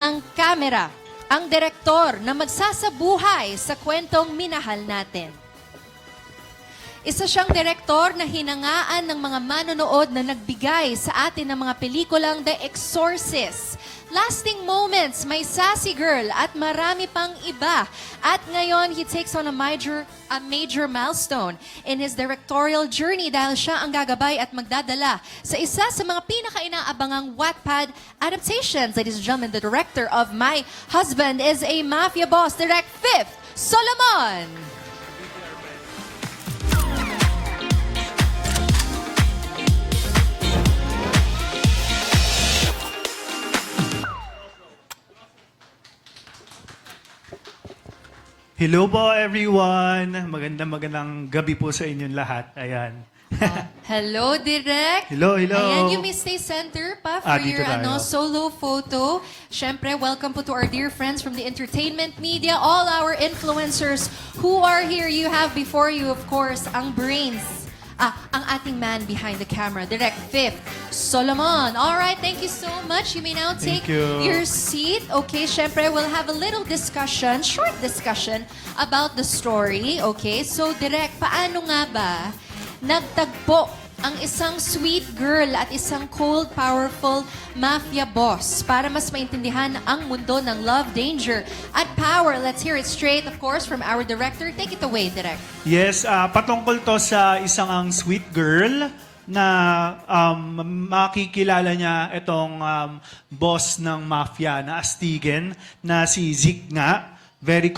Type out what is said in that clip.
ang kamera, ang direktor na magsasabuhay sa kwentong minahal natin. Isa siyang direktor na hinangaan ng mga manonood na nagbigay sa atin ng mga pelikulang The Exorcist, Lasting Moments, May Sassy Girl, at marami pang iba. At ngayon, he takes on a major milestone in his directorial journey dahil siya ang gagabay at magdadala sa isa sa mga pinaka-inaabangang Wattpad adaptations. Ladies and gentlemen, the director of My Husband is a Mafia Boss, Direct Fifth Solomon. Hello po everyone. Magandang gabi po sa inyong lahat. Ayan. Hello, Direk. Hello. Ayan, you may stay center pa for dito your tayo. solo photo. Syempre, welcome po to our dear friends from the entertainment media, all our influencers who are here. You have before you, of course, ang brains. Ang ating man behind the camera, Direct Fifth Solomon. All right, thank you so much. You may now take Thank you. your seat. Okay, syempre, we'll have a little discussion, short discussion about the story. Okay, so Direct, paano nga ba nagtagpo ang isang sweet girl at isang cold, powerful mafia boss para mas maintindihan ang mundo ng love, danger, at power? Let's hear it straight, of course, from our director. Take it away, Direk. Yes, patungkol to sa isang sweet girl na makikilala niya itong boss ng mafia na Astigen na si Zeke nga. Very